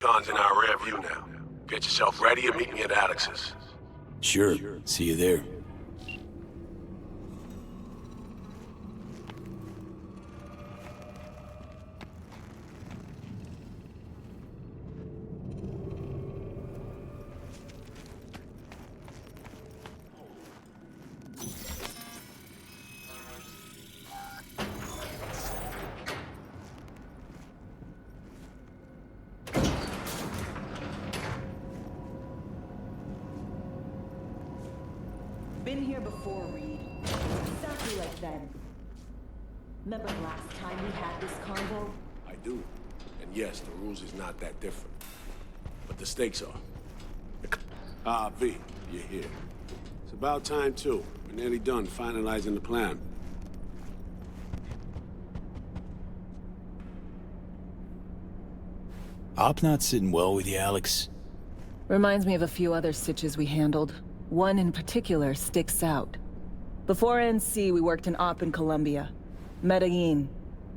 marathon's in our rear view now. Get yourself ready and meet me at Alex's. Sure. See you there. Been here before, Reed. Exactly like then. Remember last time we had this convo? I do. And yes, the rules is not that different. But the stakes are. Ah, V, you're here. It's about time, too. We're nearly done finalizing the plan. Op not sitting well with you, Alex. Reminds me of a few other stitches we handled. One in particular sticks out. Before NC, we worked in Op in Colombia. Medellin.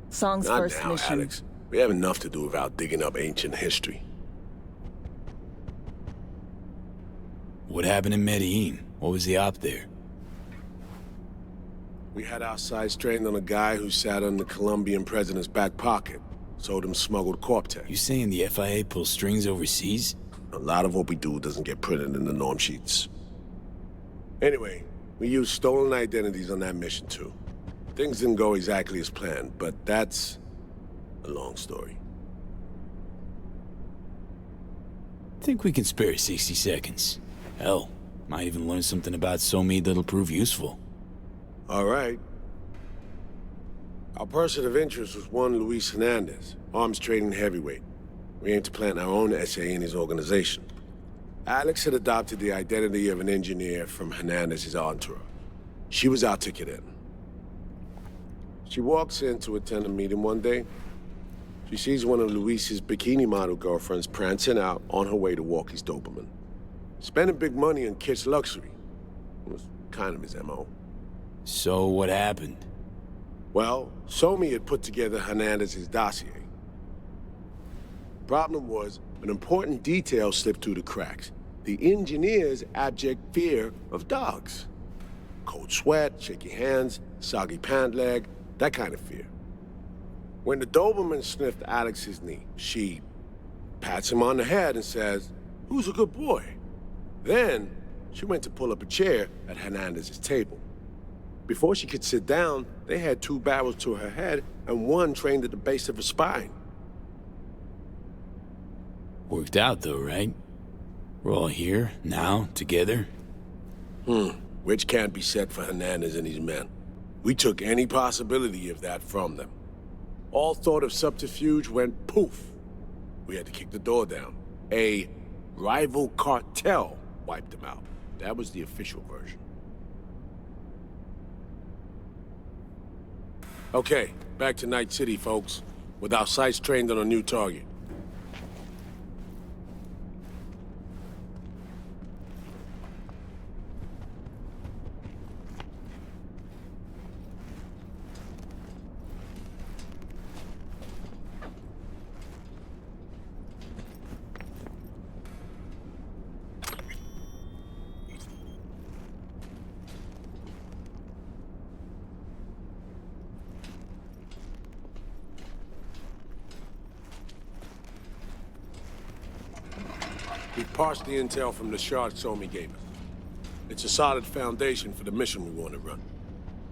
Song's Not first now, mission. Alex. We have enough to do without digging up ancient history. What happened in Medellin? What was the op there? We had our sights trained on a guy who sat in the Colombian president's back pocket. Sold him smuggled Corp-Tech. You saying the FIA pulls strings overseas? A lot of what we do doesn't get printed in the norm sheets. Anyway, we used stolen identities on that mission too. Things didn't go exactly as planned, but that's a long story. Think we can spare 60 seconds. Hell, might even learn something about Somi that'll prove useful. All right. Our person of interest was one Luis Hernandez, arms trading heavyweight. We aim to plant our own SA in his organization. Alex had adopted the identity of an engineer from Hernandez's entourage. She was our ticket in. She walks in to attend a meeting one day. She sees one of Luis's bikini model girlfriends prancing out on her way to walk his Doberman. Spending big money on kitsch luxury. It was kind of his MO. So what happened? Well, Somi had put together Hernandez's dossier. Problem was, an important detail slipped through the cracks. The engineer's abject fear of dogs. Cold sweat, shaky hands, soggy pant leg, that kind of fear. When the Doberman sniffed Alex's knee, she pats him on the head and says, "Who's a good boy?" Then, she went to pull up a chair at Hernandez's table. Before she could sit down, they had 2 barrels to her head and one trained at the base of her spine. Worked out though, right? We're all here, now, together. Which can't be said for Hernandez and his men. We took any possibility of that from them. All thought of subterfuge went poof. We had to kick the door down. A rival cartel wiped them out. That was the official version. Okay, back to Night City, folks. With our sights trained on a new target. We've parsed the intel from the shard Somi gave us. It's a solid foundation for the mission we want to run.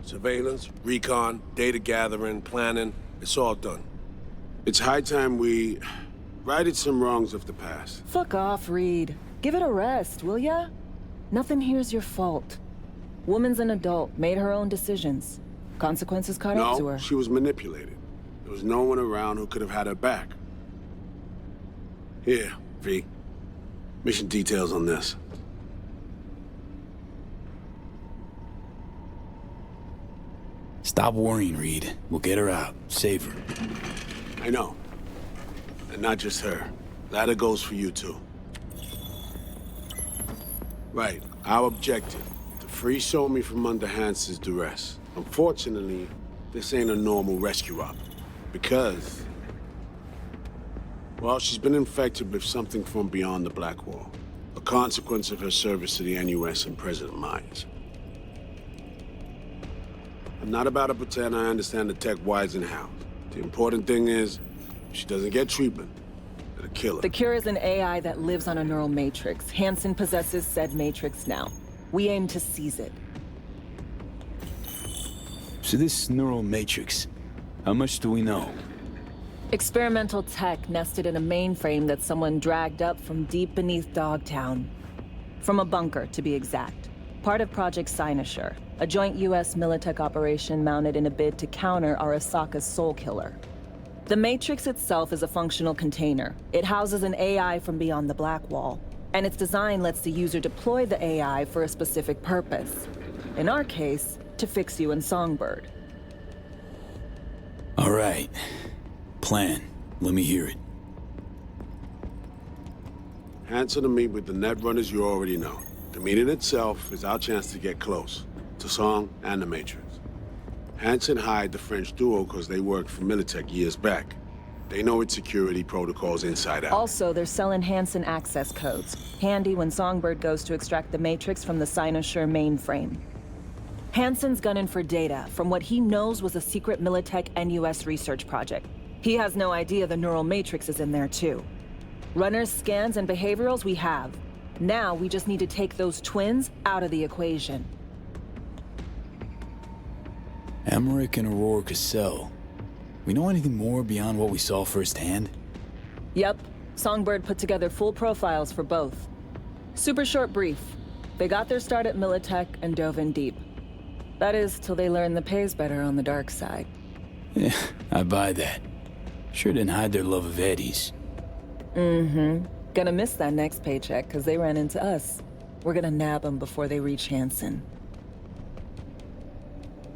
Surveillance, recon, data gathering, planning, it's all done. It's high time we righted some wrongs of the past. Fuck off, Reed. Give it a rest, will ya? Nothing here's your fault. Woman's an adult, made her own decisions. Consequences caught up to No, her. she was manipulated. There was no one around who could have had her back. Here, V. Mission details on this. Stop worrying, Reed. We'll get her out. Save her. I know. And not just her. Ladder goes for you, too. Right. Our objective. To free Somi from under Hans's duress. Unfortunately, this ain't a normal rescue op. Because Well, she's been infected with something from beyond the Black Wall. A consequence of her service to the NUS and President Myers. I'm not about to pretend I understand the tech whys and hows. The important thing is, if she doesn't get treatment, it'll kill her. The cure is an AI that lives on a neural matrix. Hansen possesses said matrix now. We aim to seize it. So this neural matrix, how much do we know? Experimental tech nested in a mainframe that someone dragged up from deep beneath Dogtown. From a bunker, to be exact. Part of Project Cynosure, a joint US Militech operation mounted in a bid to counter Arasaka's soul killer. The Matrix itself is a functional container. It houses an AI from beyond the Black Wall, and its design lets the user deploy the AI for a specific purpose. In our case, to fix you and Songbird. All right. Plan. Let me hear it. Hansen to meet with the net runners you already know. The meeting itself is our chance to get close to Song and the Matrix. Hansen hired the French duo because they worked for Militech years back. They know its security protocols inside out. Also, they're selling Hansen access codes. Handy when Songbird goes to extract the Matrix from the Cynosure mainframe. Hansen's gunning for data from what he knows was a secret Militech NUS research project. He has no idea the neural matrix is in there too. Runners, scans, and behaviorals we have. Now we just need to take those twins out of the equation. Emmerich and Aurora Cassell. We know anything more beyond what we saw firsthand? Yep. Songbird put together full profiles for both. Super short brief. They got their start at Militech and dove in deep. That is, till they learned the pay's better on the dark side. Yeah, I buy that. Sure didn't hide their love of Eddie's. Mm-hmm. Gonna miss that next paycheck, because they ran into us. We're gonna nab them before they reach Hansen.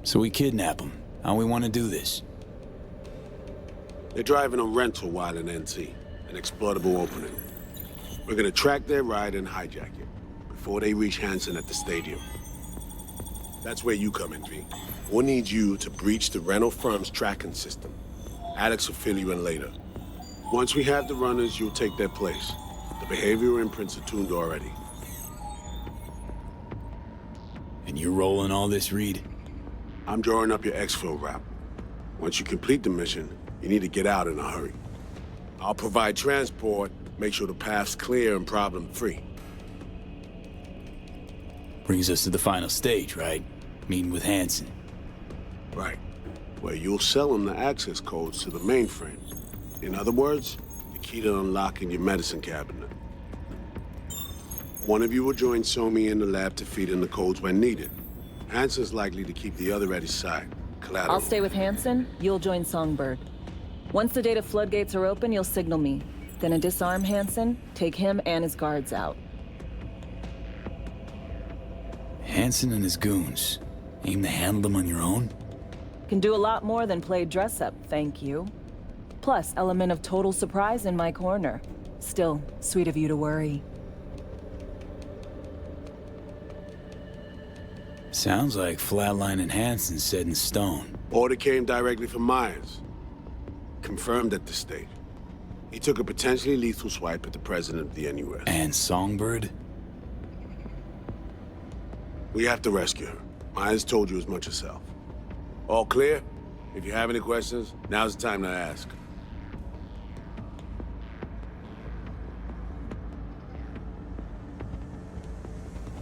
So we kidnap them. How we want to do this? They're driving a rental while in NT, an exploitable opening. We're gonna track their ride and hijack it, before they reach Hansen at the stadium. That's where you come in, V. We'll need you to breach the rental firm's tracking system. Alex will fill you in later. Once we have the runners, you'll take their place. The behavioral imprints are tuned already. And you're rolling all this, Reed? I'm drawing up your exfil route. Once you complete the mission, you need to get out in a hurry. I'll provide transport, make sure the path's clear and problem-free. Brings us to the final stage, right? Meeting with Hansen. Right. Where you'll sell him the access codes to the mainframe. In other words, the key to unlocking your medicine cabinet. One of you will join Somi in the lab to feed in the codes when needed. Hansen's likely to keep the other at his side. Collateral. I'll stay with Hansen, you'll join Songbird. Once the data floodgates are open, you'll signal me. Gonna disarm Hansen, take him and his guards out. Hansen and his goons. Aim to handle them on your own? Can do a lot more than play dress-up, thank you. Plus, element of total surprise in my corner. Still, sweet of you to worry. Sounds like Flatline and Hansen set in stone. Order came directly from Myers. Confirmed at this stage. He took a potentially lethal swipe at the president of the NUS. And Songbird? We have to rescue her. Myers told you as much herself. All clear? If you have any questions, now's the time to ask.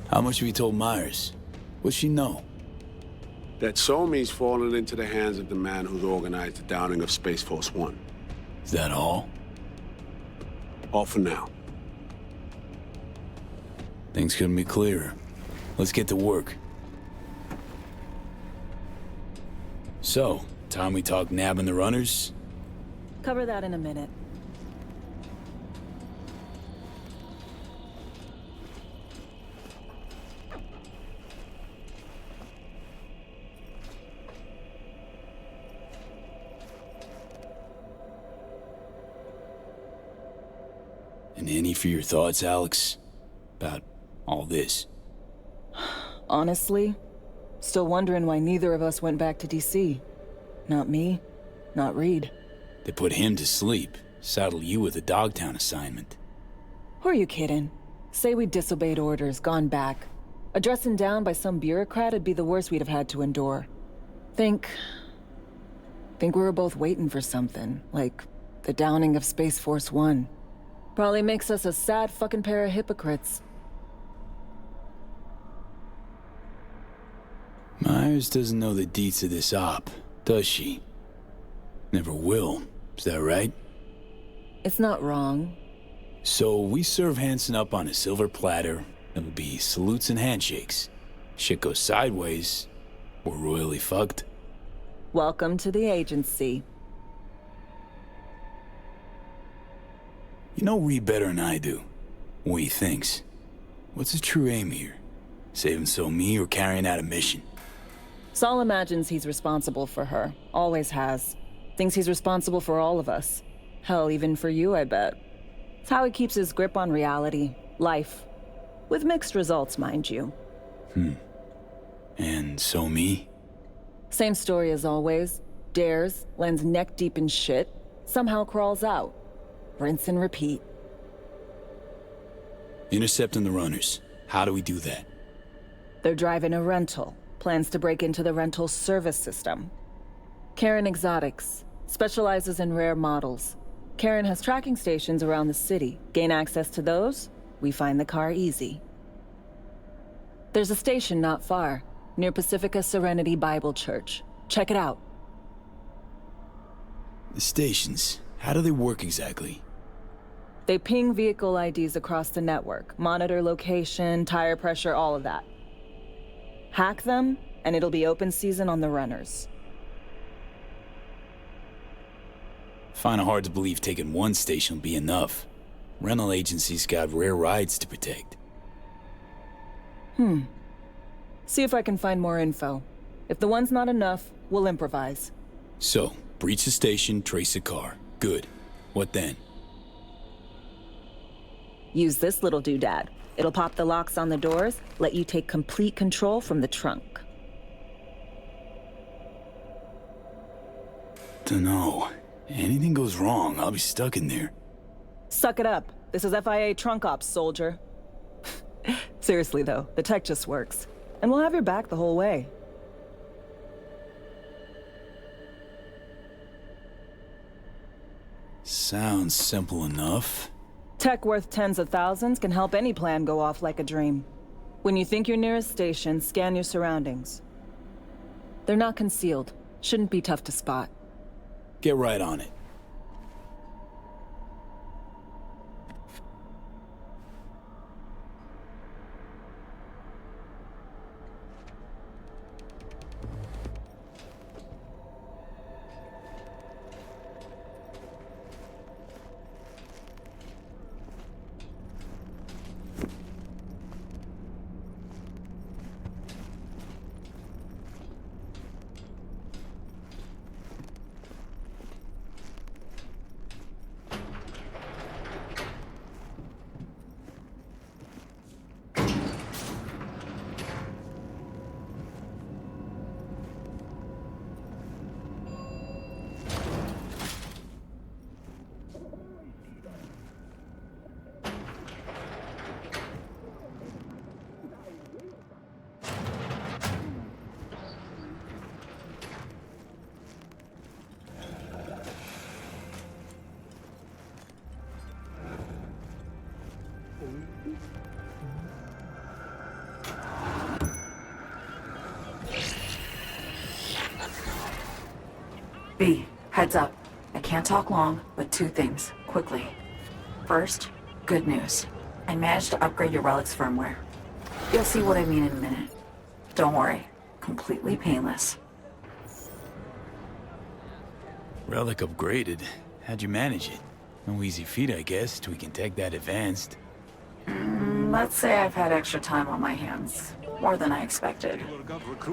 How much have you told Myers? What's she know? That Somi's fallen into the hands of the man who's organized the downing of Space Force One. Is that all? All for now. Things couldn't be clearer. Let's get to work. So, time we talk nabbing the runners? Cover that in a minute. And any for your thoughts, Alex? About all this? Honestly, still wondering why neither of us went back to DC. Not me, not Reed. They put him to sleep. Saddle you with a Dogtown assignment. Who are you kidding? Say we disobeyed orders, gone back. A dressing down by some bureaucrat would be the worst we'd have had to endure. Think we were both waiting for something, like the downing of Space Force One. Probably makes us a sad fucking pair of hypocrites. Myers doesn't know the deets of this op, does she? Never will, is that right? It's not wrong. So we serve Hansen up on a silver platter. It'll be salutes and handshakes. Shit goes sideways, we're royally fucked. Welcome to the agency. You know Reed better than I do. What he thinks. What's his true aim here? Saving me or carrying out a mission? Saul imagines he's responsible for her. Always has. Thinks he's responsible for all of us. Hell, even for you, I bet. It's how he keeps his grip on reality. Life. With mixed results, mind you. And me? Same story as always. Dares, lands neck deep in shit, somehow crawls out. Rinse and repeat. Intercepting the runners. How do we do that? They're driving a rental. Plans to break into the rental service system. Karen Exotics. Specializes in rare models. Karen has tracking stations around the city. Gain access to those, we find the car easy. There's a station not far, near Pacifica Serenity Bible Church. Check it out. The stations, how do they work exactly? They ping vehicle IDs across the network, monitor location, tire pressure, all of that. Hack them, and it'll be open season on the runners. Find it hard to believe taking one station will be enough. Rental agencies got rare rides to protect. See if I can find more info. If the one's not enough, we'll improvise. So, breach the station, trace the car. Good. What then? Use this little doodad. It'll pop the locks on the doors, let you take complete control from the trunk. Dunno. Anything goes wrong, I'll be stuck in there. Suck it up. This is FIA trunk ops, soldier. Seriously though, the tech just works. And we'll have your back the whole way. Sounds simple enough. Tech worth tens of thousands can help any plan go off like a dream. When you think you're near a station, scan your surroundings. They're not concealed. Shouldn't be tough to spot. Get right on it. B, heads up. I can't talk long, but two things, quickly. First, good news. I managed to upgrade your relic's firmware. You'll see what I mean in a minute. Don't worry, completely painless. Relic upgraded. How'd you manage it? No easy feat, I guess, tweaking tech that advanced. Let's say I've had extra time on my hands. More than I expected.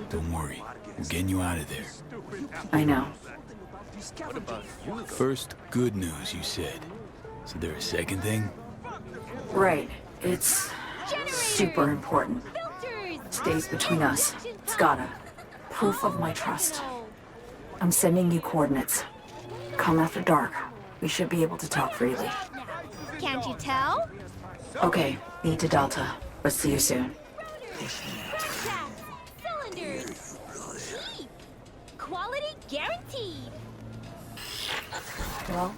Don't worry. We're getting you out of there. I know. First, good news, you said. Is there a second thing? Right. It's super important. Stays between us. It's gotta. Proof of my trust. I'm sending you coordinates. Come after dark. We should be able to talk freely. Can't you tell? Okay, need to Delta, but see you soon. Cylinders. Cheap. Quality guaranteed. Well,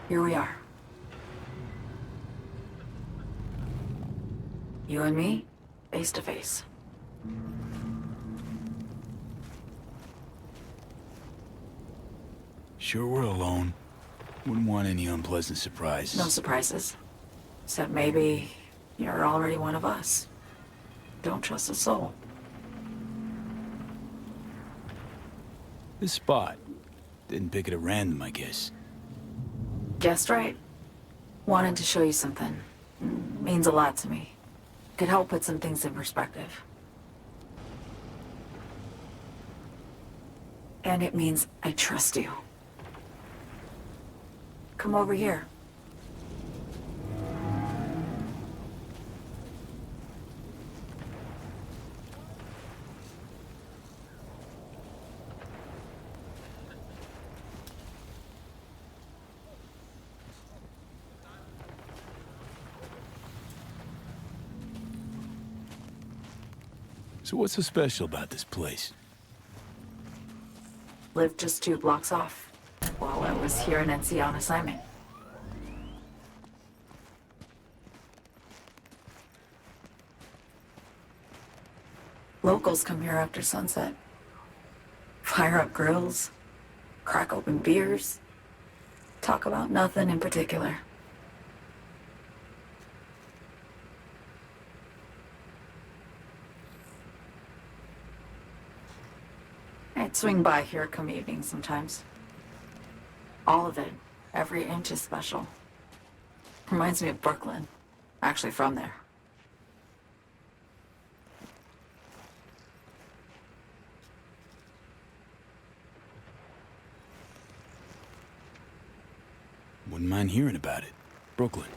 here we are. You and me, face to face. Sure we're alone. Wouldn't want any unpleasant surprises. No surprises. Except maybe you're already one of us. Don't trust a soul. This spot. Didn't pick it at random, I guess. Guessed right. Wanted to show you something. Means a lot to me. Could help put some things in perspective. And it means I trust you. Come over here. So what's so special about this place? Lived just 2 blocks off while I was here in NC on assignment. Locals come here after sunset. Fire up grills, crack open beers, talk about nothing in particular. I'd swing by here come evening sometimes. All of it, every inch is special. Reminds me of Brooklyn. Actually from there. Wouldn't mind hearing about it. Brooklyn.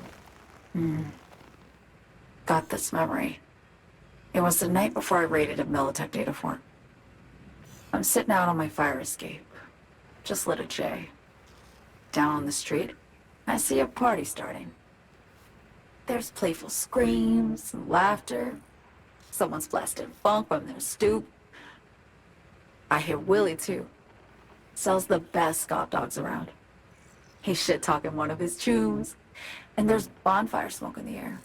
Got this memory. It was the night before I raided a Militech data fort. I'm sitting out on my fire escape. Just lit a J. Down on the street, I see a party starting. There's playful screams and laughter. Someone's blasting funk from their stoop. I hear Willie, too. Sells the best Scott dogs around. He's shit-talking one of his tunes. And there's bonfire smoke in the air.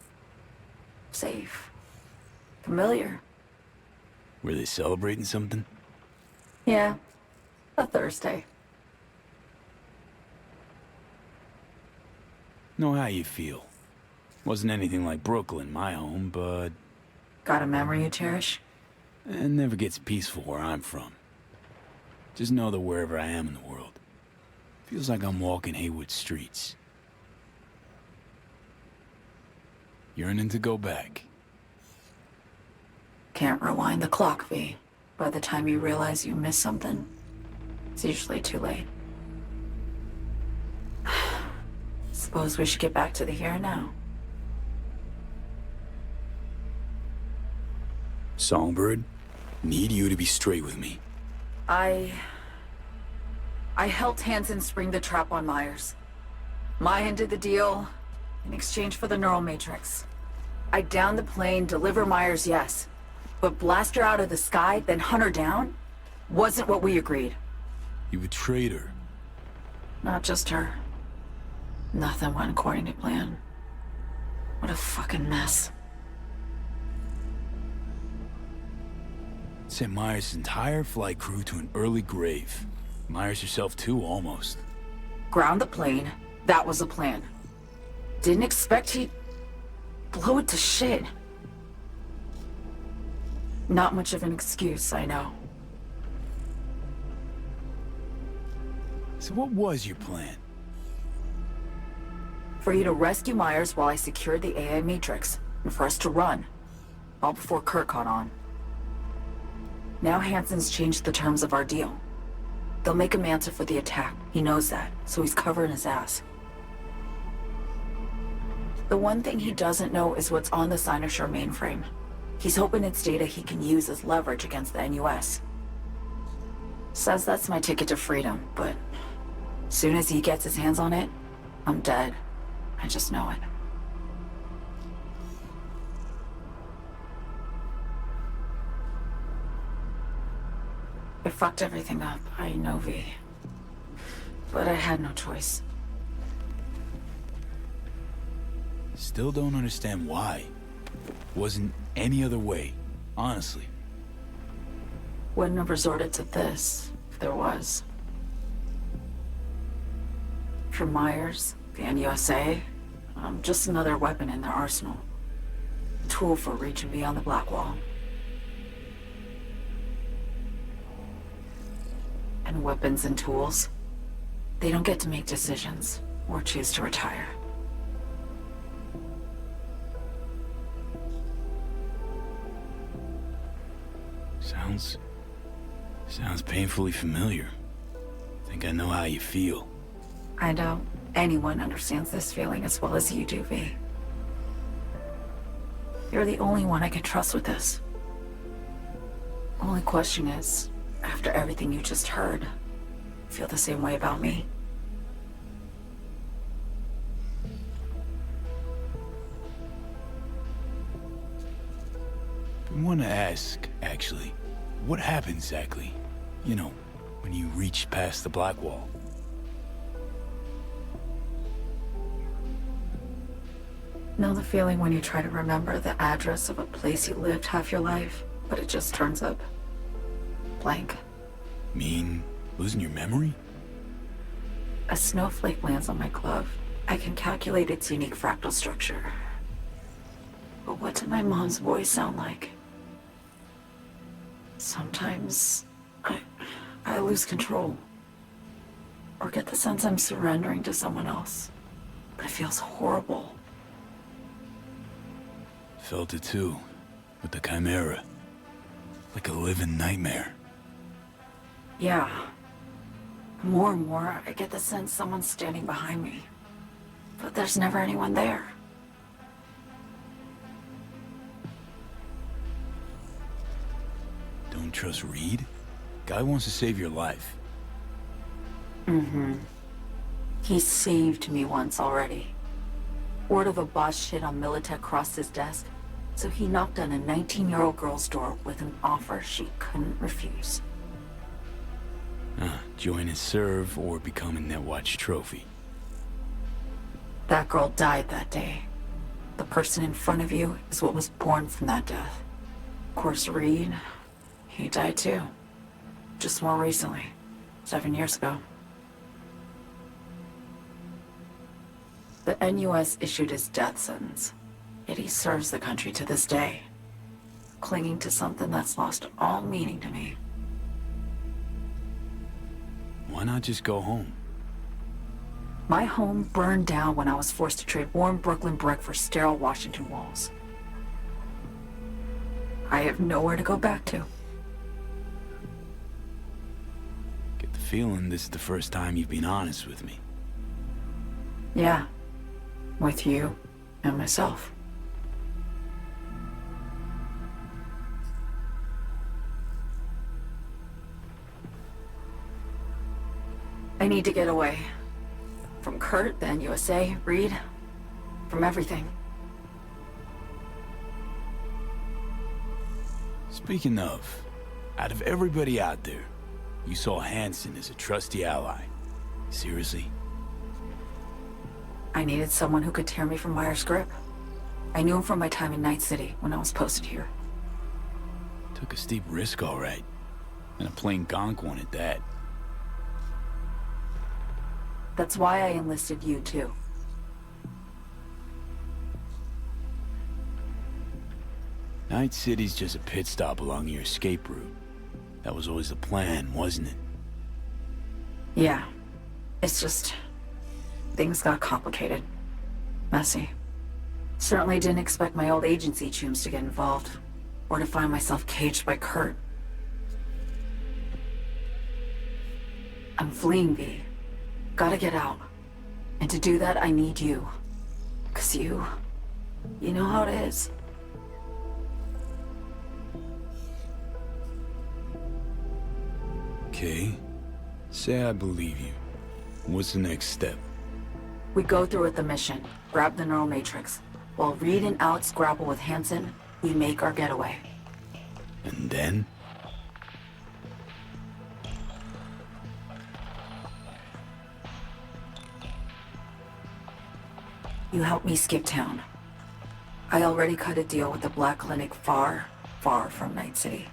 Safe. Familiar. Were they celebrating something? Yeah. A Thursday. Know how you feel. Wasn't anything like Brooklyn, my home, but... Got a memory you cherish? It never gets peaceful where I'm from. Just know that wherever I am in the world, feels like I'm walking Haywood streets. Yearning to go back. Can't rewind the clock, V. By the time you realize you missed something, it's usually too late. Suppose we should get back to the here and now. Songbird, need you to be straight with me. I helped Hansen spring the trap on Myers. Maya did the deal in exchange for the neural matrix. I downed the plane, deliver Myers, yes. But blast her out of the sky, then hunt her down? Wasn't what we agreed. You betrayed her. Not just her. Nothing went according to plan. What a fucking mess. Sent Myers' entire flight crew to an early grave. Myers herself too, almost. Ground the plane. That was the plan. Didn't expect he'd blow it to shit. Not much of an excuse, I know. So what was your plan? For you to rescue Myers while I secured the AI Matrix, and for us to run. All before Kurt caught on. Now Hansen's changed the terms of our deal. They'll make him answer for the attack. He knows that, so he's covering his ass. The one thing he doesn't know is what's on the Cynosure mainframe. He's hoping it's data he can use as leverage against the NUS. Says that's my ticket to freedom, but Soon as he gets his hands on it, I'm dead. I just know it. It fucked everything up, I know, V. But I had no choice. Still don't understand why. Wasn't any other way, honestly. Wouldn't have resorted to this, if there was. For Myers, the NUSA, I'm just another weapon in their arsenal. A tool for reaching beyond the Black Wall. And weapons and tools, they don't get to make decisions or choose to retire. Sounds painfully familiar. Think I know how you feel. I doubt anyone understands this feeling as well as you do, V. You're the only one I can trust with this. Only question is, after everything you just heard, feel the same way about me? I want to ask, actually, what happened exactly? You know, when you reached past the Black Wall. Know the feeling when you try to remember the address of a place you lived half your life, but it just turns up blank? Mean losing your memory? A snowflake lands on my glove. I can calculate its unique fractal structure. But what did my mom's voice sound like? Sometimes I lose control. Or get the sense I'm surrendering to someone else. But it feels horrible. Felt it too, with the Chimera. Like a living nightmare. Yeah. More and more, I get the sense someone's standing behind me. But there's never anyone there. Don't trust Reed? Guy wants to save your life. Mm-hmm. He saved me once already. Word of a boss shit on Militech crossed his desk, so he knocked on a 19-year-old girl's door with an offer she couldn't refuse. Join his serve or become a Netwatch trophy. That girl died that day. The person in front of you is what was born from that death. Of course, Reed, he died too. Just more recently. 7 years ago. The NUS issued his death sentence, yet he serves the country to this day, clinging to something that's lost all meaning to me. Why not just go home? My home burned down when I was forced to trade warm Brooklyn brick for sterile Washington walls. I have nowhere to go back to. Get the feeling this is the first time you've been honest with me. Yeah. With you and myself. I need to get away. From Kurt, the NUSA, Reed, from everything. Speaking of, out of everybody out there, you saw Hansen as a trusty ally. Seriously? I needed someone who could tear me from Myers' grip. I knew him from my time in Night City when I was posted here. Took a steep risk, all right. And a plain gonk one at that. That's why I enlisted you, too. Night City's just a pit stop along your escape route. That was always the plan, wasn't it? Yeah. It's just... things got complicated. Messy. Certainly didn't expect my old agency chooms to get involved. Or to find myself caged by Kurt. I'm fleeing, V. Gotta get out. And to do that, I need you. 'Cause you know how it is. Okay. Say I believe you. What's the next step? We go through with the mission, grab the neural matrix. While Reed and Alex grapple with Hansen, we make our getaway. And then? You help me skip town. I already cut a deal with the Black Clinic far, far from Night City.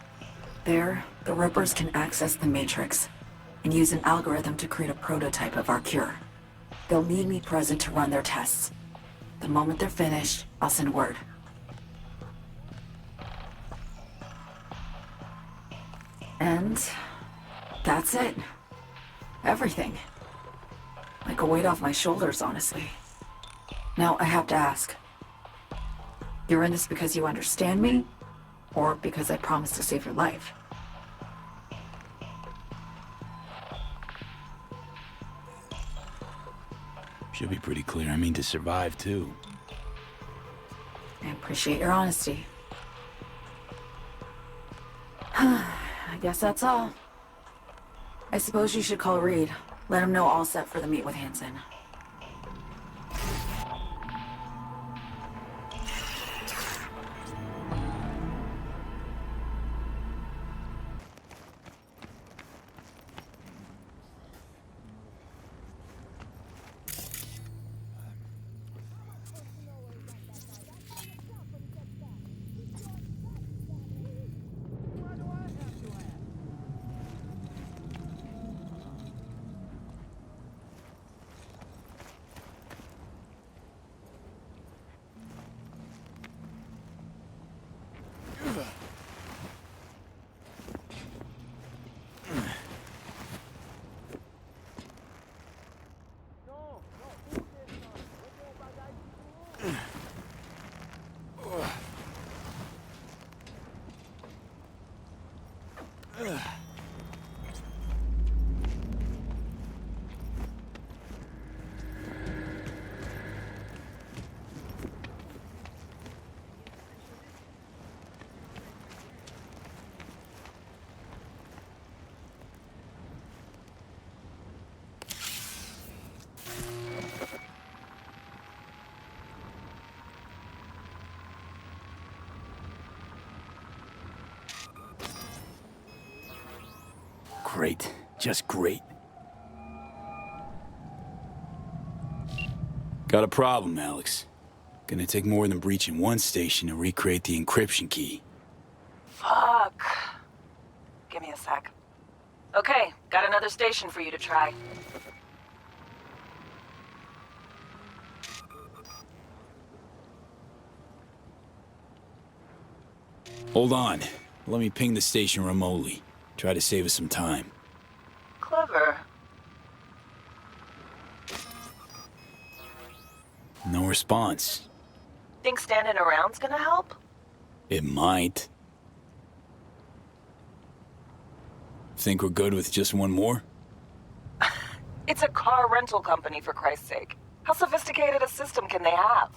There, the Rippers can access the Matrix and use an algorithm to create a prototype of our cure. They'll need me present to run their tests. The moment they're finished, I'll send word. And that's it. Everything. Like a weight off my shoulders, honestly. Now, I have to ask. You're in this because you understand me? Or because I promised to save your life? Should be pretty clear. I mean to survive, too. I appreciate your honesty. I guess that's all. I suppose you should call Reed. Let him know all set for the meet with Hansen. Great. Just great. Got a problem, Alex. Gonna take more than breaching one station to recreate the encryption key. Fuck. Give me a sec. Okay, got another station for you to try. Hold on. Let me ping the station remotely. Try to save us some time. Clever. No response. Think standing around's gonna help? It might. Think we're good with just one more? It's a car rental company, for Christ's sake. How sophisticated a system can they have?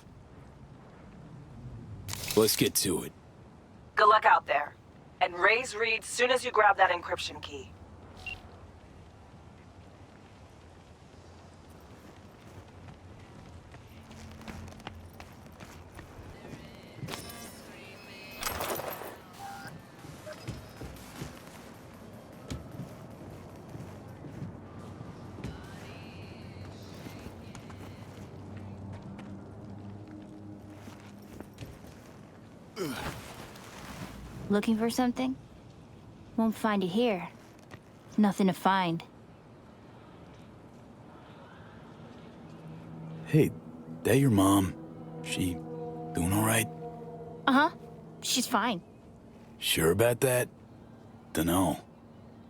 Let's get to it. Good luck out there. And raise Reed soon as you grab that encryption key. Looking for something? Won't find it here. Nothing to find. Hey, that your mom? She doing all right? Uh-huh. She's fine. Sure about that? Dunno.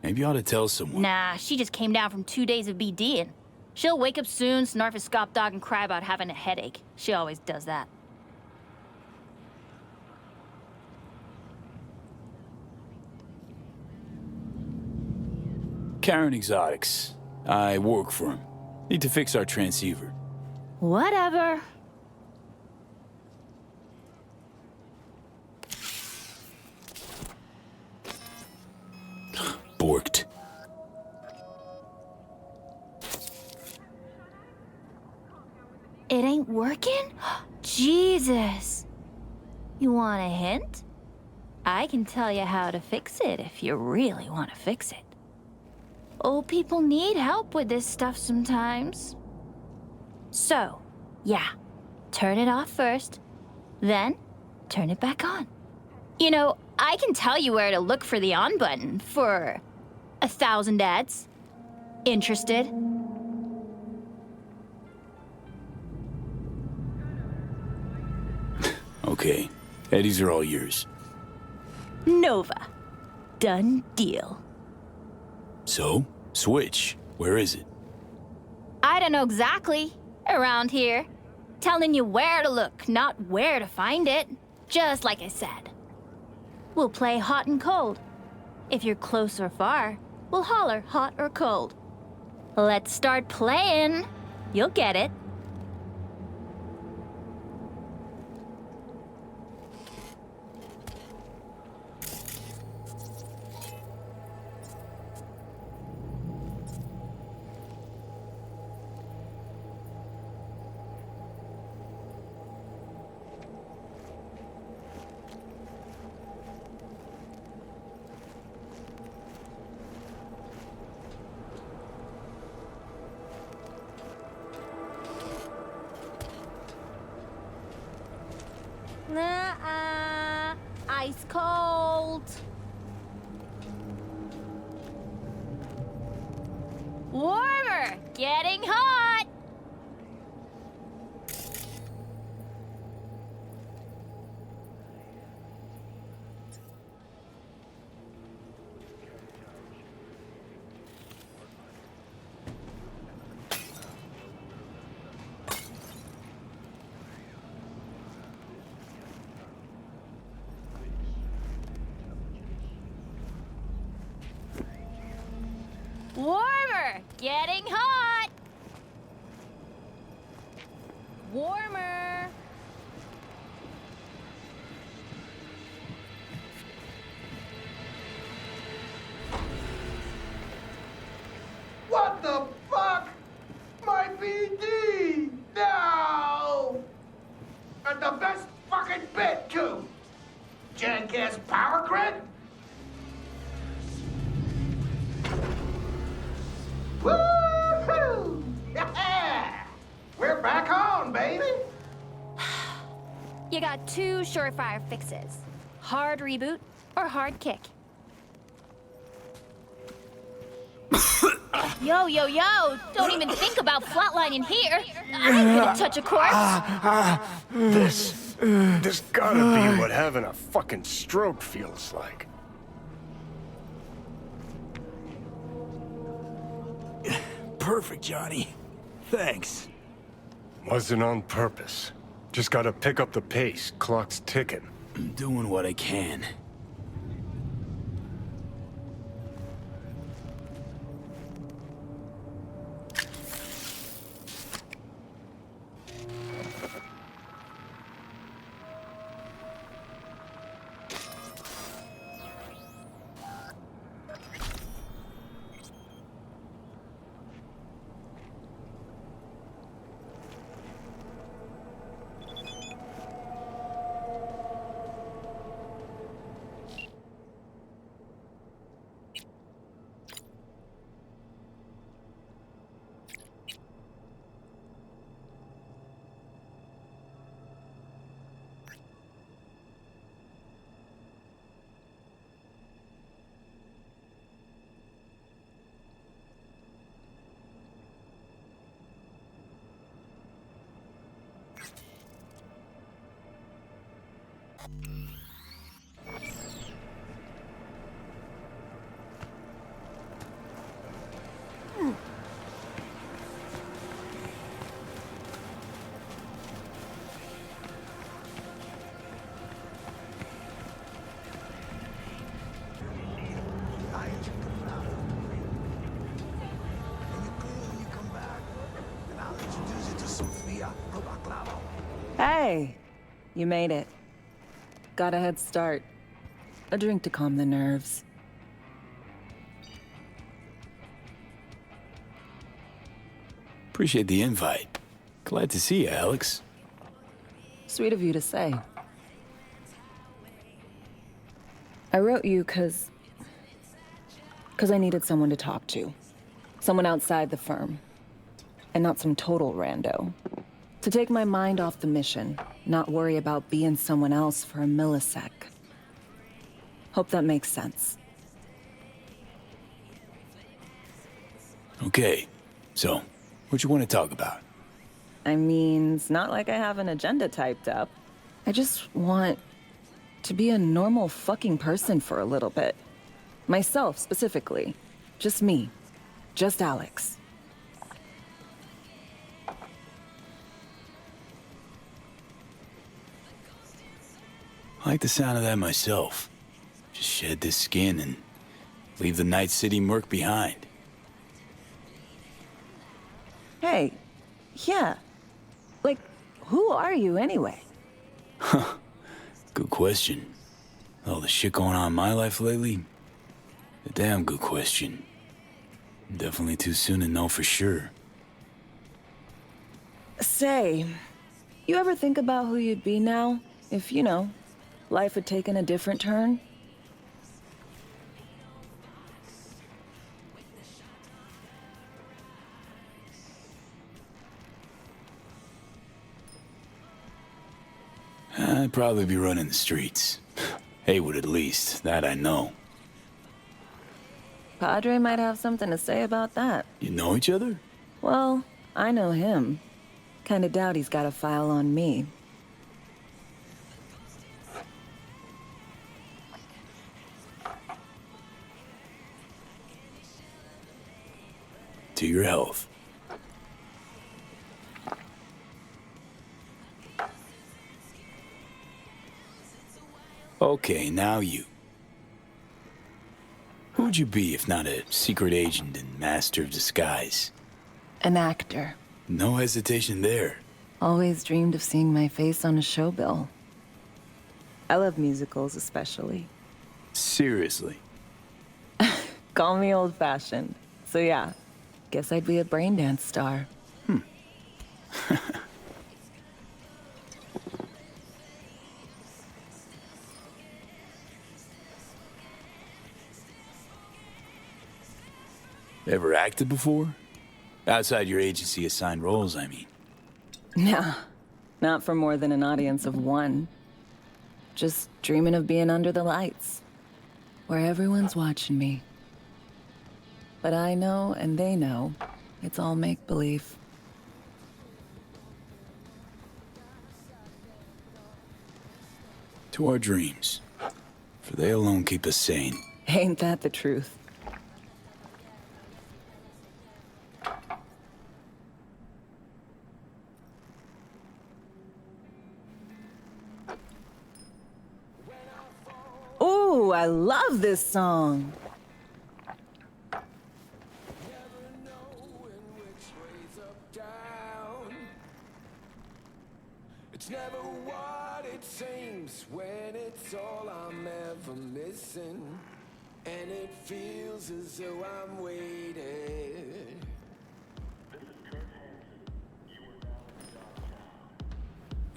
Maybe you ought to tell someone. Nah, she just came down from 2 days of BDing. She'll wake up soon, snarf a scop dog, and cry about having a headache. She always does that. Karen Exotics. I work for him. Need to fix our transceiver. Whatever. Borked. It ain't working? Jesus. You want a hint? I can tell you how to fix it if you really want to fix it. Old people need help with this stuff sometimes. So, yeah, turn it off first, then turn it back on. You know, I can tell you where to look for the on button for 1,000 ads. Interested? Okay, Eddies are all yours. Nova. Done deal. So, Switch, where is it? I don't know exactly. Around here. Telling you where to look, not where to find it. Just like I said. We'll play hot and cold. If you're close or far, we'll holler hot or cold. Let's start playing. You'll get it. Nuh-uh. Ice cold. Warmer. Getting hot. Warmer. Getting hot. Warmer. What the fuck? My BD! No! And the best fucking bit, too! Jackass power grid? Woo-hoo! Yeah! We're back on, baby! You got two surefire fixes. Hard reboot or hard kick. Yo, yo, yo! Don't even think about flatlining here. I ain't gonna touch a corpse. This gotta be what having a fucking stroke feels like. Perfect, Johnny. Thanks. Wasn't on purpose. Just gotta pick up the pace. Clock's ticking. I'm doing what I can. Hey, you made it. Got a head start. A drink to calm the nerves. Appreciate the invite. Glad to see you, Alex. Sweet of you to say. I wrote you because I needed someone to talk to. Someone outside the firm. And not some total rando. To take my mind off the mission, not worry about being someone else for a millisec. Hope that makes sense. Okay, so, what you want to talk about? I mean, it's not like I have an agenda typed up. I just want to be a normal fucking person for a little bit. Myself, specifically. Just me. Just Alex. I like the sound of that myself. Just shed this skin and leave the Night City murk behind. Hey, yeah. Like, who are you anyway? Good question. All the shit going on in my life lately? A damn good question. Definitely too soon to know for sure. Say, you ever think about who you'd be now if, you know, life had taken a different turn? I'd probably be running the streets. Haywood at least, that I know. Padre might have something to say about that. You know each other? Well, I know him. Kinda doubt he's got a file on me. To your health. Okay, now you. Who'd you be if not a secret agent and master of disguise? An actor. No hesitation there. Always dreamed of seeing my face on a show bill. I love musicals, especially. Seriously. Call me old-fashioned. So yeah, guess I'd be a braindance star. Ever acted before? Outside your agency assigned roles, I mean. Nah, not for more than an audience of one. Just dreaming of being under the lights, where everyone's watching me. But I know, and they know, it's all make-believe. To our dreams. For they alone keep us sane. Ain't that the truth? Ooh, I love this song. It's never what it seems when it's all I'm ever missing. And it feels as though I'm waiting.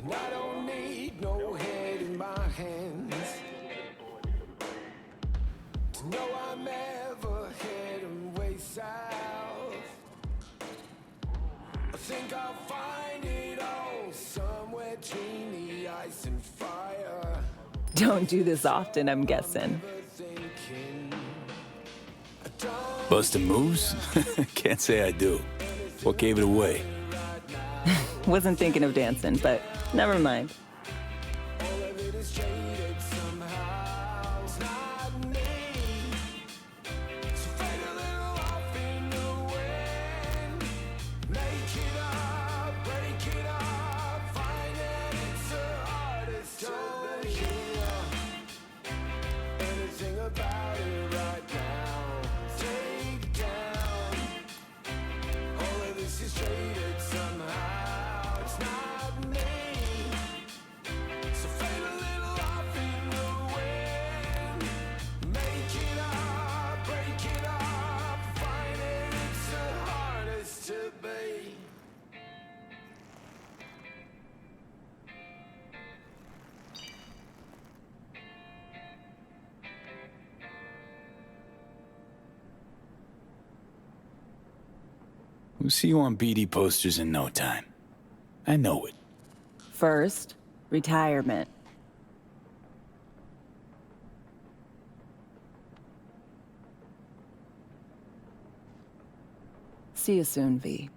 And I don't need no head in my hands to know I'm ever heading way south. I think I'll find it all somewhere between the ice and fire. Don't do this often, I'm guessing. Bustin' moves? Can't say I do. What gave it away? Wasn't thinking of dancing, but never mind. We'll see you on BD posters in no time. I know it. First, retirement. See you soon, V.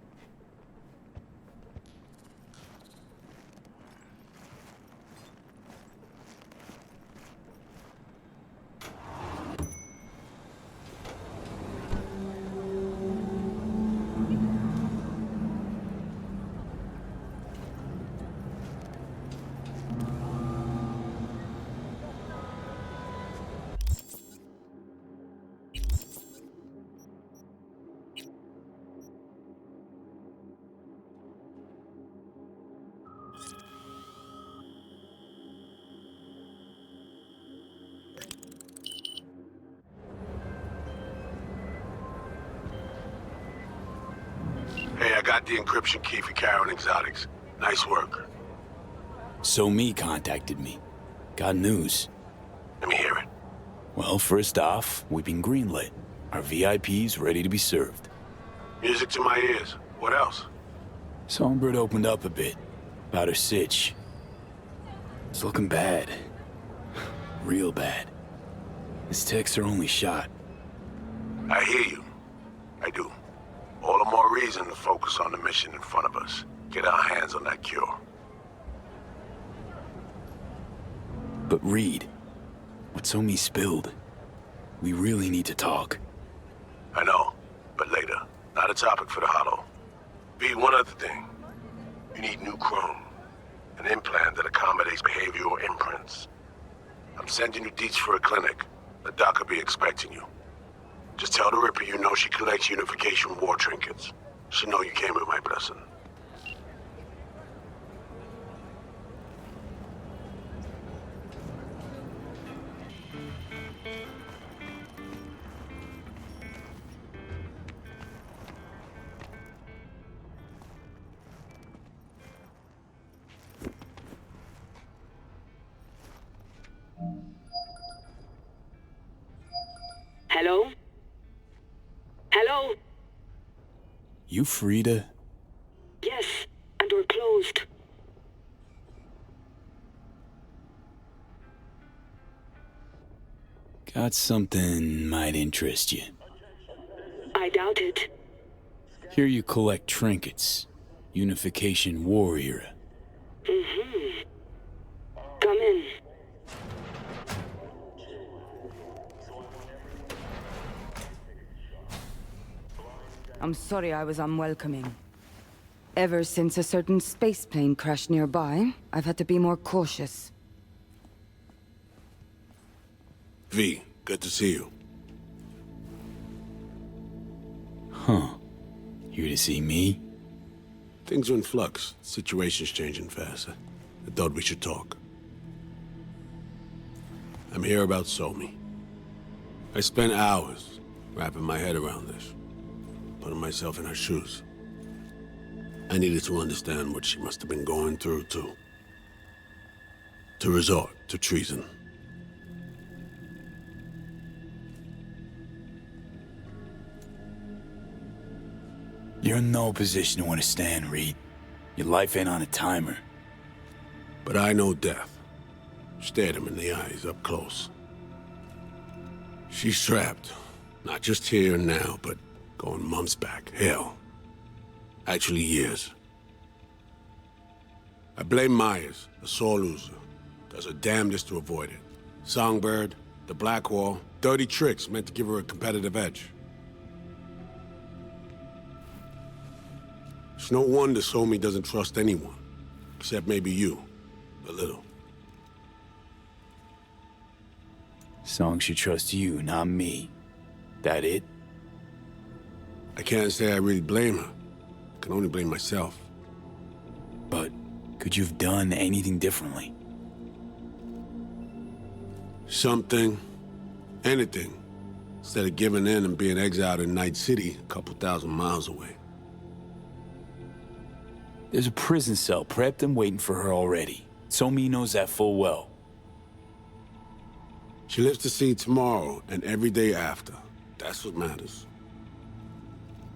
Hey, I got the encryption key for Karen Exotics. Nice work. So Me contacted me. Got news. Let me hear it. Well, first off, we've been greenlit. Our VIPs ready to be served. Music to my ears. What else? Songbird opened up a bit. About her sitch. It's looking bad. Real bad. His tech's her only shot. I hear you. I do. All the more reason to focus on the mission in front of us. Get our hands on that cure. But Reed, what Somi spilled, we really need to talk. I know, but later. Not a topic for the Hollow. V, one other thing. You need new chrome. An implant that accommodates behavioral imprints. I'm sending you deets for a clinic. The doc will be expecting you. Just tell the Ripper you know she collects unification war trinkets. She'll know you came with my blessing. Hello? Hello? You free to... Yes, and we're closed. Got something might interest you. I doubt it. Here you collect trinkets. Unification war era. Mm-hmm. Come in. I'm sorry I was unwelcoming. Ever since a certain space plane crashed nearby, I've had to be more cautious. V, good to see you. Huh. Here to see me? Things are in flux. Situation's changing fast. I thought we should talk. I'm here about Somi. I spent hours wrapping my head around this, putting myself in her shoes. I needed to understand what she must have been going through to resort to treason. You're in no position to understand, Reed. Your life ain't on a timer. But I know death. Stared him in the eyes up close. She's trapped. Not just here and now, but going months back. Hell. Actually years. I blame Myers, the sore loser. Does her damnedest to avoid it. Songbird, the Blackwall, dirty tricks meant to give her a competitive edge. It's no wonder Somi doesn't trust anyone. Except maybe you. A little. Song should trust you, not me. That it? I can't say I really blame her. I can only blame myself. But could you have done anything differently? Something. Anything. Instead of giving in and being exiled in Night City, a couple thousand miles away. There's a prison cell prepped and waiting for her already. Somi knows that full well. She lives to see tomorrow and every day after. That's what matters.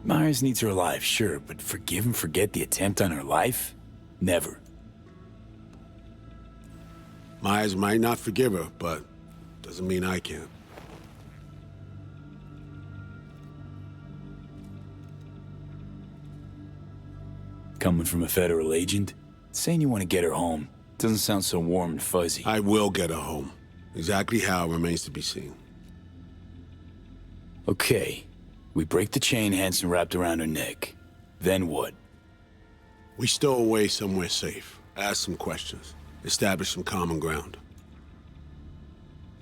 Myers needs her alive, sure, but forgive and forget the attempt on her life? Never. Myers might not forgive her, but doesn't mean I can. Coming from a federal agent? Saying you want to get her home doesn't sound so warm and fuzzy. I will get her home. Exactly how remains to be seen. Okay. We break the chain Hansen wrapped around her neck. Then what? We stow away somewhere safe, ask some questions, establish some common ground.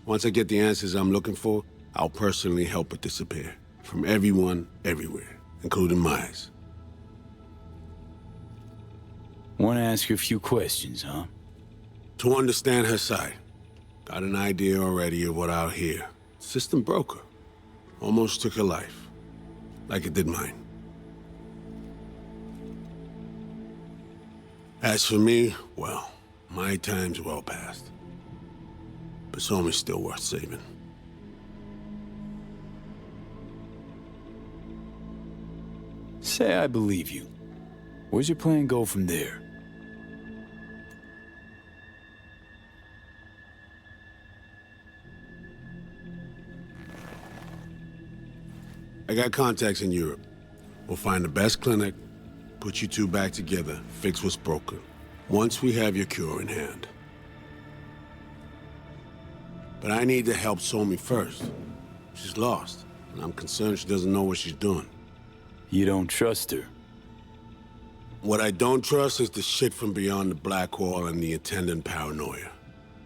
Once I get the answers I'm looking for, I'll personally help her disappear. From everyone, everywhere, including Myers. Want to ask her a few questions, huh? To understand her side. Got an idea already of what I'll hear. System broke her. Almost took her life. Like it did mine. As for me, well, my time's well past. But Somi's still worth saving. Say I believe you. Where's your plan go from there? I got contacts in Europe. We'll find the best clinic, put you two back together, fix what's broken. Once we have your cure in hand. But I need to help Somi first. She's lost, and I'm concerned she doesn't know what she's doing. You don't trust her? What I don't trust is the shit from beyond the black wall and the attendant paranoia.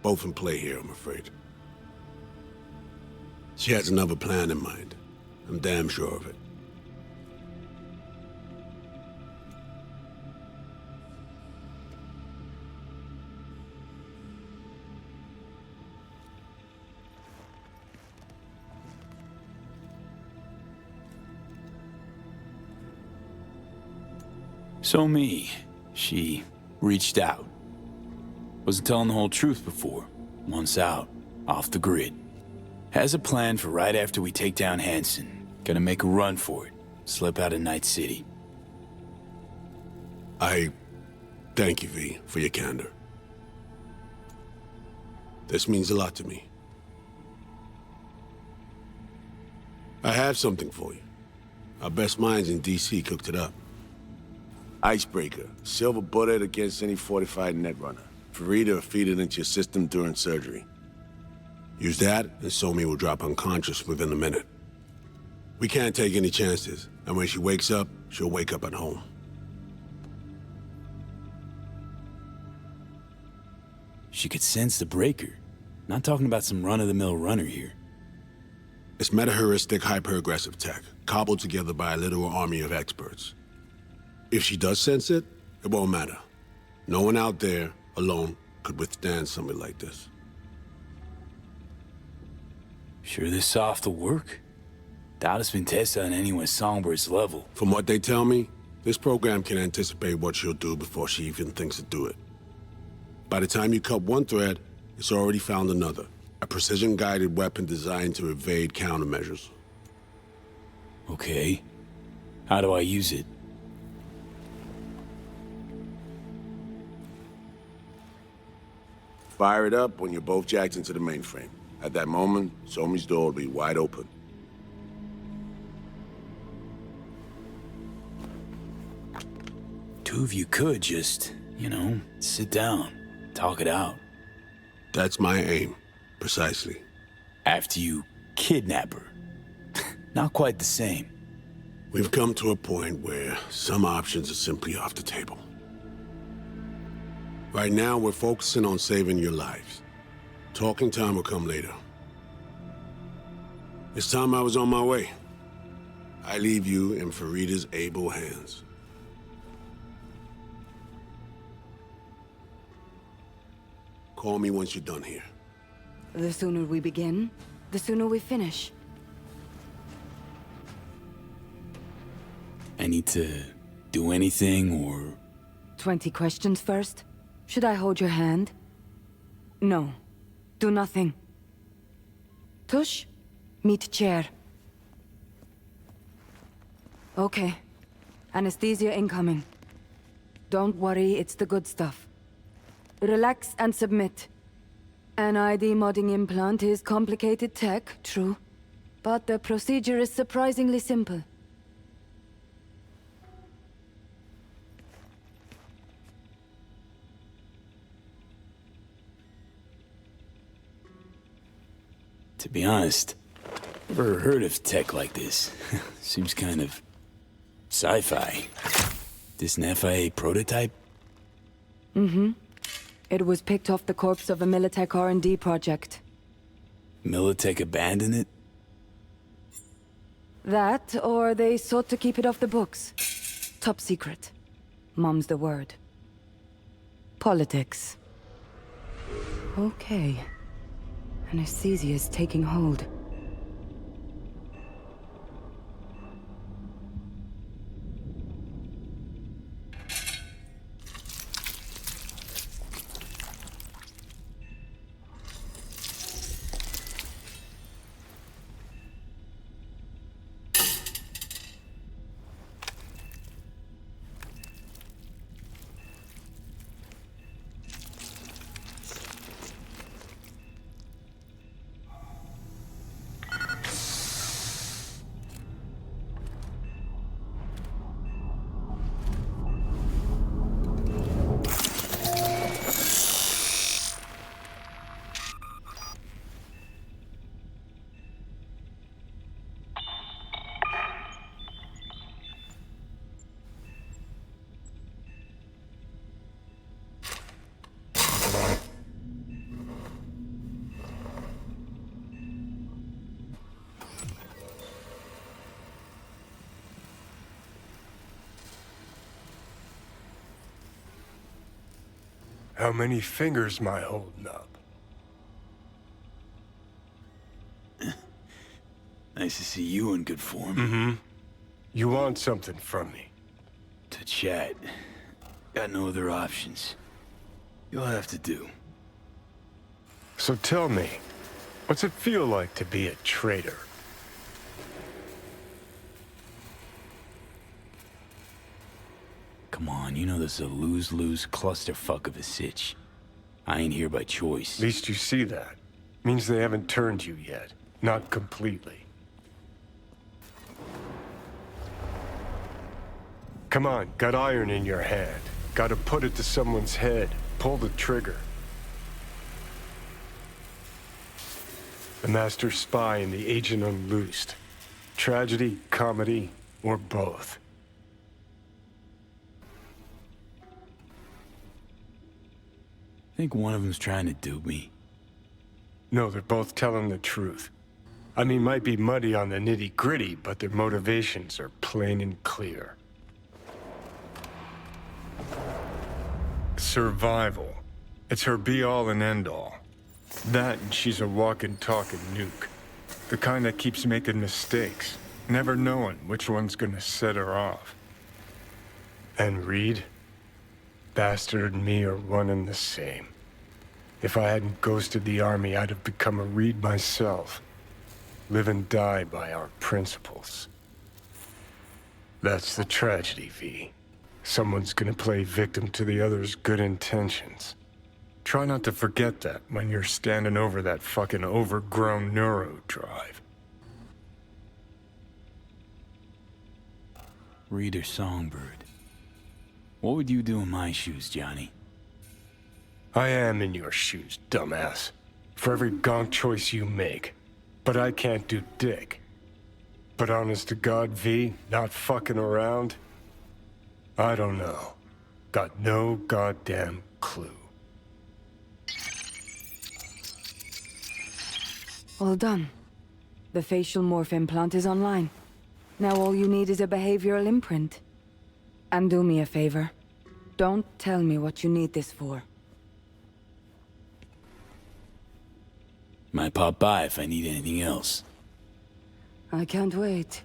Both in play here, I'm afraid. She has another plan in mind. I'm damn sure of it. Somi, she reached out. Wasn't telling the whole truth before. Once out, off the grid. Has a plan for right after we take down Hansen. Gonna make a run for it. Slip out of Night City. I thank you, V, for your candor. This means a lot to me. I have something for you. Our best minds in DC cooked it up. Icebreaker. Silver bullet against any fortified netrunner. Farida will feed it into your system during surgery. Use that, and Somi will drop unconscious within a minute. We can't take any chances, and when she wakes up, she'll wake up at home. She could sense the breaker. Not talking about some run-of-the-mill runner here. It's meta-heuristic, hyper-aggressive tech, cobbled together by a literal army of experts. If she does sense it, it won't matter. No one out there, alone, could withstand something like this. Sure this soft will work? Doubt it's been tested on anyone Songbird's level. From what they tell me, this program can anticipate what she'll do before she even thinks to do it. By the time you cut one thread, it's already found another. A precision-guided weapon designed to evade countermeasures. Okay. How do I use it? Fire it up when you're both jacked into the mainframe. At that moment, Somi's door will be wide open. Two of you could just, sit down, talk it out. That's my aim, precisely. After you kidnap her. Not quite the same. We've come to a point where some options are simply off the table. Right now, we're focusing on saving your lives. Talking time will come later. It's time I was on my way. I leave you in Farida's able hands. Call me once you're done here. The sooner we begin, the sooner we finish. I need to do anything, or... 20 questions first? Should I hold your hand? No. Do nothing. Tush, meet chair. Okay. Anesthesia incoming. Don't worry, it's the good stuff. Relax and submit. An ID modding implant is complicated tech, true. But the procedure is surprisingly simple. To be honest, never heard of tech like this. Seems kind of sci-fi. This an FIA prototype? Mm-hmm. It was picked off the corpse of a Militech R&D project. Militech abandoned it? That, or they sought to keep it off the books. Top secret. Mom's the word. Politics. Okay. Anesthesia is taking hold. How many fingers am I holding up? Nice to see you in good form. Mm-hmm. You want something from me? To chat. Got no other options. You'll have to do. So tell me, what's it feel like to be a traitor? Come on, you know this is a lose-lose clusterfuck of a sitch. I ain't here by choice. At least you see that. Means they haven't turned you yet. Not completely. Come on, got iron in your hand. Gotta put it to someone's head. Pull the trigger. The master spy and the agent unloosed. Tragedy, comedy, or both. Think one of them's trying to dupe me? No, they're both telling the truth. I mean, might be muddy on the nitty-gritty, but their motivations are plain and clear. Survival. It's her be-all and end-all. That and she's a walking, talking nuke. The kind that keeps making mistakes, never knowing which one's gonna set her off. And Reed? Bastard and me are one and the same. If I hadn't ghosted the army, I'd have become a Reed myself. Live and die by our principles. That's the tragedy, V. Someone's gonna play victim to the other's good intentions. Try not to forget that when you're standing over that fucking overgrown neuro drive. Reader Songbird. What would you do in my shoes, Johnny? I am in your shoes, dumbass. For every gonk choice you make. But I can't do dick. But honest to God, V, not fucking around? I don't know. Got no goddamn clue. All done. The facial morph implant is online. Now all you need is a behavioral imprint. And do me a favor. Don't tell me what you need this for. Might pop by if I need anything else. I can't wait.